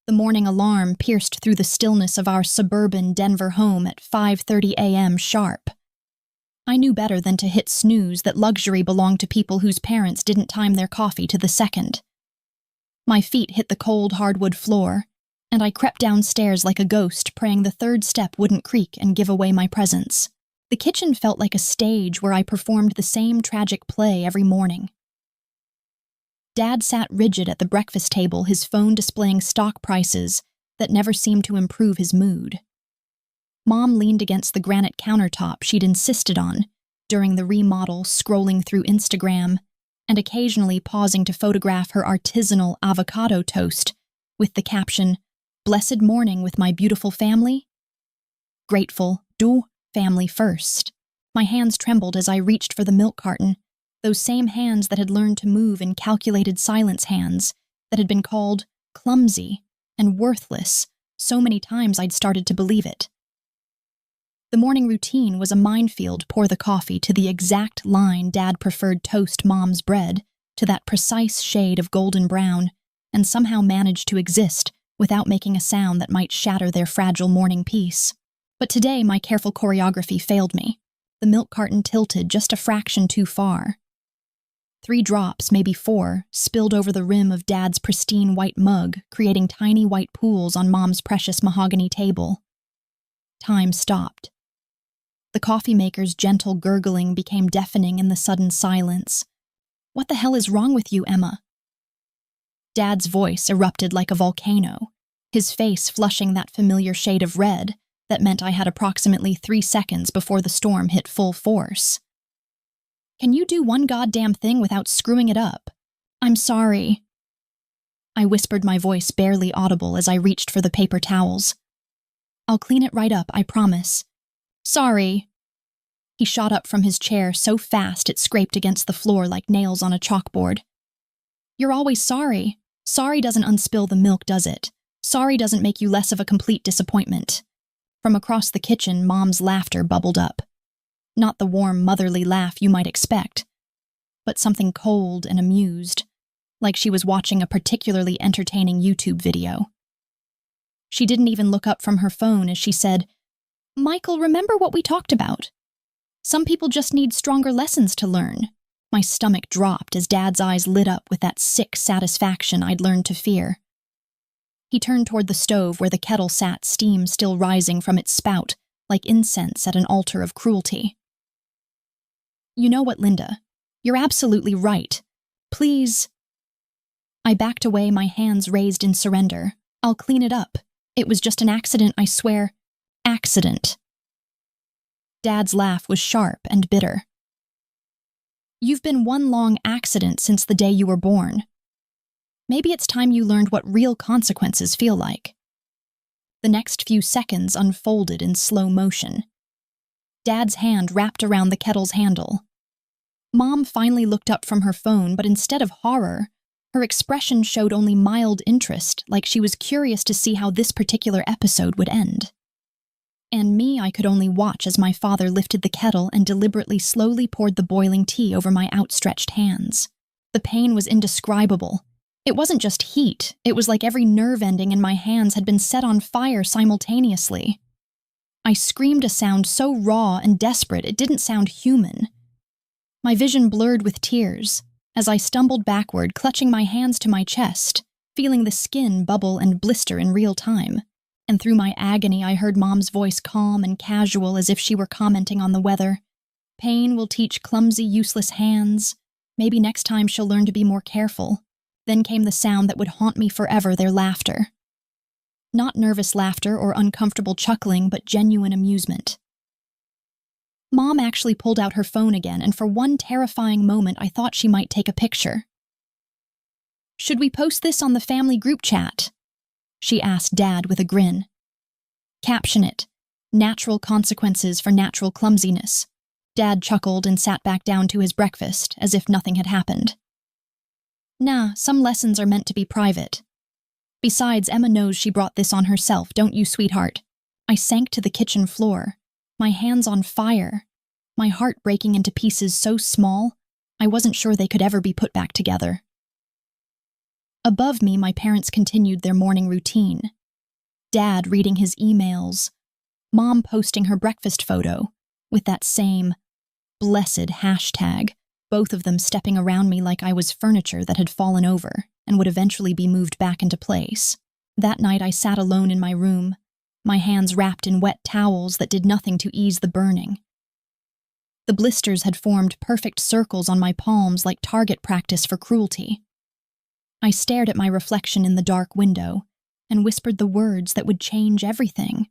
The morning alarm pierced through the stillness of our suburban Denver home at 5:30 a.m. sharp. I knew better than to hit snooze that luxury belonged to people whose parents didn't time their coffee to the second. My feet hit the cold hardwood floor, and I crept downstairs like a ghost, praying the third step wouldn't creak and give away my presence. The kitchen felt like a stage where I performed the same tragic play every morning. Dad sat rigid at the breakfast table, his phone displaying stock prices that never seemed to improve his mood. Mom leaned against the granite countertop she'd insisted on during the remodel, scrolling through Instagram and occasionally pausing to photograph her artisanal avocado toast with the caption, "Blessed morning with my beautiful family." Grateful, family first. My hands trembled as I reached for the milk carton, those same hands that had learned to move in calculated silence, hands that had been called clumsy and worthless so many times I'd started to believe it. The morning routine was a minefield: pour the coffee to the exact line Dad preferred toast Mom's bread, to that precise shade of golden brown, and somehow manage to exist without making a sound that might shatter their fragile morning peace. But today my careful choreography failed me. The milk carton tilted just a fraction too far. 3 drops, maybe 4, spilled over the rim of Dad's pristine white mug, creating tiny white pools on Mom's precious mahogany table. Time stopped. The coffee maker's gentle gurgling became deafening in the sudden silence. "What the hell is wrong with you, Emma?" Dad's voice erupted like a volcano, his face flushing that familiar shade of red that meant I had approximately 3 seconds before the storm hit full force. "Can you do one goddamn thing without screwing it up?" "I'm sorry." I whispered, my voice barely audible as I reached for the paper towels. "I'll clean it right up, I promise." "Sorry." He shot up from his chair so fast it scraped against the floor like nails on a chalkboard. "You're always sorry. Sorry doesn't unspill the milk, does it? Sorry doesn't make you less of a complete disappointment." From across the kitchen, Mom's laughter bubbled up. Not the warm, motherly laugh you might expect, but something cold and amused, like she was watching a particularly entertaining YouTube video. She didn't even look up from her phone as she said, "Michael, remember what we talked about? Some people just need stronger lessons to learn." My stomach dropped as Dad's eyes lit up with that sick satisfaction I'd learned to fear. He turned toward the stove where the kettle sat, steam still rising from its spout, like incense at an altar of cruelty. "You know what, Linda? You're absolutely right. Please." I backed away, my hands raised in surrender. "I'll clean it up. It was just an accident, I swear." "Accident." Dad's laugh was sharp and bitter. "You've been one long accident since the day you were born. Maybe it's time you learned what real consequences feel like." The next few seconds unfolded in slow motion. Dad's hand wrapped around the kettle's handle. Mom finally looked up from her phone, but instead of horror, her expression showed only mild interest, like she was curious to see how this particular episode would end. And me, I could only watch as my father lifted the kettle and deliberately slowly poured the boiling tea over my outstretched hands. The pain was indescribable. It wasn't just heat, it was like every nerve ending in my hands had been set on fire simultaneously. I screamed a sound so raw and desperate it didn't sound human. My vision blurred with tears as I stumbled backward, clutching my hands to my chest, feeling the skin bubble and blister in real time. And through my agony, I heard Mom's voice, calm and casual as if she were commenting on the weather. "Pain will teach clumsy, useless hands. Maybe next time she'll learn to be more careful." Then came the sound that would haunt me forever, their laughter. Not nervous laughter or uncomfortable chuckling, but genuine amusement. Mom actually pulled out her phone again, and for one terrifying moment I thought she might take a picture. "Should we post this on the family group chat?" she asked Dad with a grin. "Caption it, 'Natural consequences for natural clumsiness.'" Dad chuckled and sat back down to his breakfast as if nothing had happened. "Nah, some lessons are meant to be private. Besides, Emma knows she brought this on herself, don't you, sweetheart?" I sank to the kitchen floor, my hands on fire, my heart breaking into pieces so small I wasn't sure they could ever be put back together. Above me, my parents continued their morning routine. Dad reading his emails, Mom posting her breakfast photo with that same blessed hashtag, both of them stepping around me like I was furniture that had fallen over and would eventually be moved back into place. That night I sat alone in my room, my hands wrapped in wet towels that did nothing to ease the burning. The blisters had formed perfect circles on my palms like target practice for cruelty. I stared at my reflection in the dark window and whispered the words that would change everything.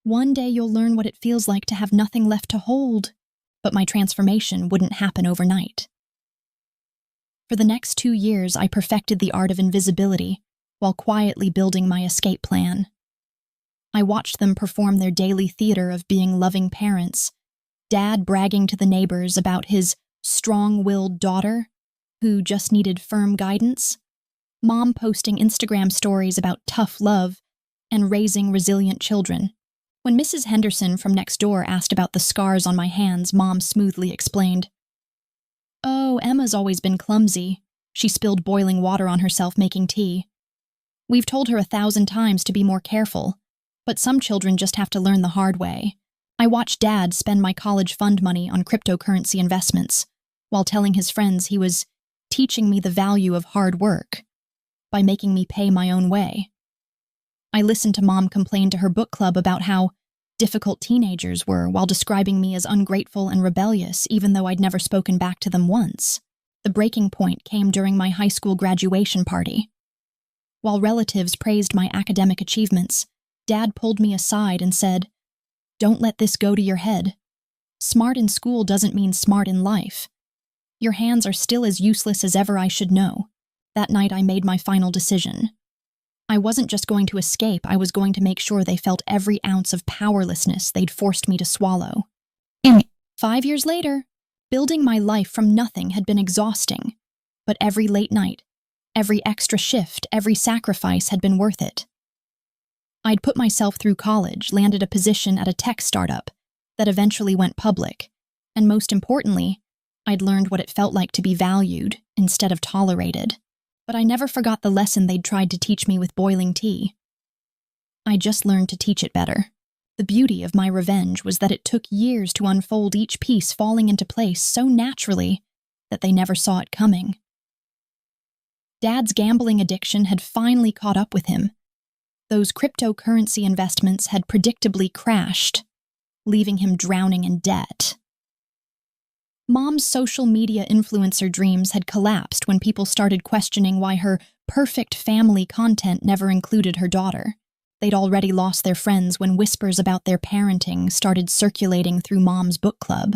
One day you'll learn what it feels like to have nothing left to hold, but my transformation wouldn't happen overnight. For the next 2 years, I perfected the art of invisibility while quietly building my escape plan. I watched them perform their daily theater of being loving parents, Dad bragging to the neighbors about his strong-willed daughter who just needed firm guidance, Mom posting Instagram stories about tough love and raising resilient children. When Mrs. Henderson from next door asked about the scars on my hands, Mom smoothly explained, "Oh, Emma's always been clumsy. She spilled boiling water on herself making tea. We've told her 1,000 times to be more careful, but some children just have to learn the hard way." I watched Dad spend my college fund money on cryptocurrency investments, while telling his friends he was teaching me the value of hard work by making me pay my own way. I listened to Mom complain to her book club about how difficult teenagers were while describing me as ungrateful and rebellious, even though I'd never spoken back to them once. The breaking point came during my high school graduation party. While relatives praised my academic achievements, Dad pulled me aside and said, "Don't let this go to your head. Smart in school doesn't mean smart in life. Your hands are still as useless as ever I should know." That night I made my final decision. I wasn't just going to escape, I was going to make sure they felt every ounce of powerlessness they'd forced me to swallow. 5 years later, building my life from nothing had been exhausting, but every late night, every extra shift, every sacrifice had been worth it. I'd put myself through college, landed a position at a tech startup that eventually went public, and most importantly, I'd learned what it felt like to be valued instead of tolerated. But I never forgot the lesson they'd tried to teach me with boiling tea. I just learned to teach it better. The beauty of my revenge was that it took years to unfold, each piece falling into place so naturally that they never saw it coming. Dad's gambling addiction had finally caught up with him. Those cryptocurrency investments had predictably crashed, leaving him drowning in debt. Mom's social media influencer dreams had collapsed when people started questioning why her perfect family content never included her daughter. They'd already lost their friends when whispers about their parenting started circulating through Mom's book club.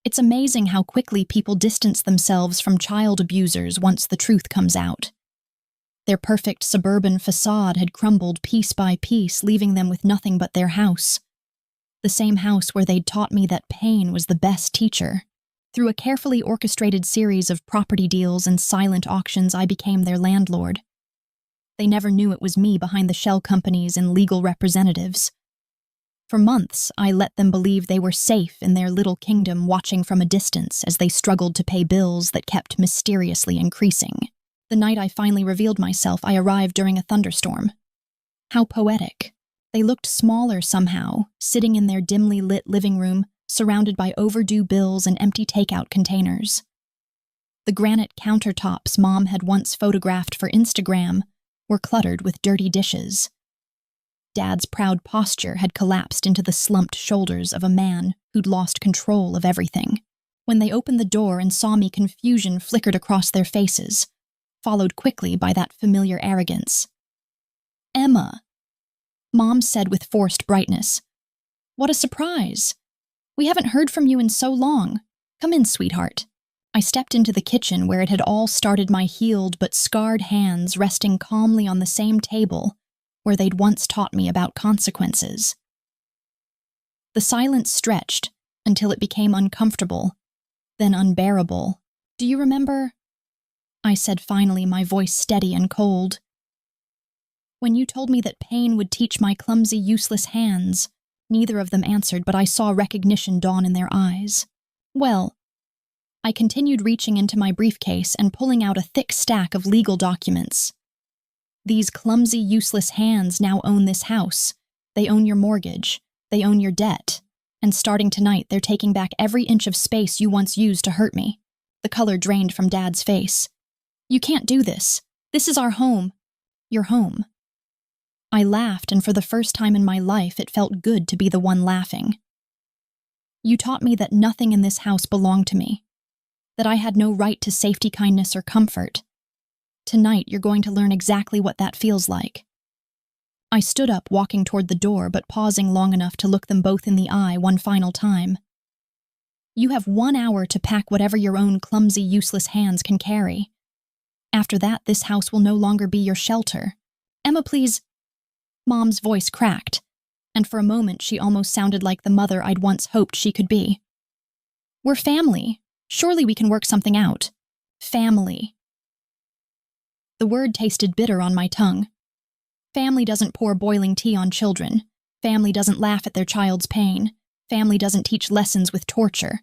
It's amazing how quickly people distance themselves from child abusers once the truth comes out. Their perfect suburban facade had crumbled piece by piece, leaving them with nothing but their house. The same house where they'd taught me that pain was the best teacher. Through a carefully orchestrated series of property deals and silent auctions, I became their landlord. They never knew it was me behind the shell companies and legal representatives. For months, I let them believe they were safe in their little kingdom, watching from a distance as they struggled to pay bills that kept mysteriously increasing. The night I finally revealed myself, I arrived during a thunderstorm. How poetic. They looked smaller somehow, sitting in their dimly lit living room, surrounded by overdue bills and empty takeout containers. The granite countertops Mom had once photographed for Instagram were cluttered with dirty dishes. Dad's proud posture had collapsed into the slumped shoulders of a man who'd lost control of everything. When they opened the door and saw me, confusion flickered across their faces, followed quickly by that familiar arrogance. "Emma," Mom said with forced brightness. "What a surprise. We haven't heard from you in so long. Come in, sweetheart." I stepped into the kitchen where it had all started, my healed but scarred hands resting calmly on the same table where they'd once taught me about consequences. The silence stretched until it became uncomfortable, then unbearable. "Do you remember?" I said finally, my voice steady and cold. "When you told me that pain would teach my clumsy, useless hands." Neither of them answered, but I saw recognition dawn in their eyes. "Well, I continued reaching into my briefcase and pulling out a thick stack of legal documents. These clumsy, useless hands now own this house. They own your mortgage. They own your debt. And starting tonight, they're taking back every inch of space you once used to hurt me. The color drained from Dad's face. You can't do this. This is our home. Your home. I laughed, and for the first time in my life, it felt good to be the one laughing. You taught me that nothing in this house belonged to me, that I had no right to safety, kindness, or comfort. Tonight, you're going to learn exactly what that feels like. I stood up, walking toward the door, but pausing long enough to look them both in the eye one final time. You have 1 hour to pack whatever your own clumsy, useless hands can carry. After that, this house will no longer be your shelter. Emma, please. Mom's voice cracked, and for a moment she almost sounded like the mother I'd once hoped she could be. We're family. Surely we can work something out. Family. The word tasted bitter on my tongue. Family doesn't pour boiling tea on children. Family doesn't laugh at their child's pain. Family doesn't teach lessons with torture.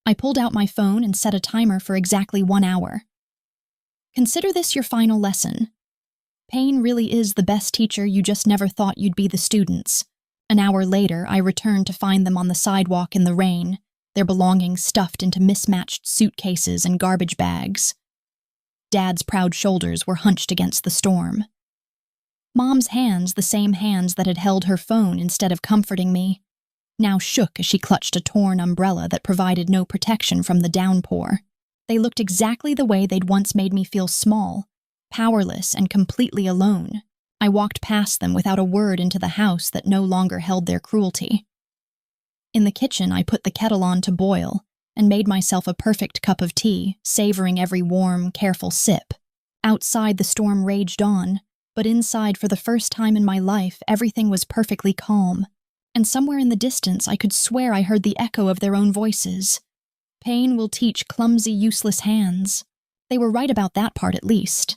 I pulled out my phone and set a timer for exactly 1 hour. Consider this your final lesson. Pain really is the best teacher. You just never thought you'd be the students. An hour later, I returned to find them on the sidewalk in the rain, their belongings stuffed into mismatched suitcases and garbage bags. Dad's proud shoulders were hunched against the storm. Mom's hands, the same hands that had held her phone instead of comforting me, now shook as she clutched a torn umbrella that provided no protection from the downpour. They looked exactly the way they'd once made me feel small, powerless, and completely alone. I walked past them without a word into the house that no longer held their cruelty. In the kitchen, I put the kettle on to boil and made myself a perfect cup of tea, savoring every warm, careful sip. Outside, the storm raged on, but inside, for the first time in my life, everything was perfectly calm. And somewhere in the distance, I could swear I heard the echo of their own voices. Pain will teach clumsy, useless hands. They were right about that part, at least.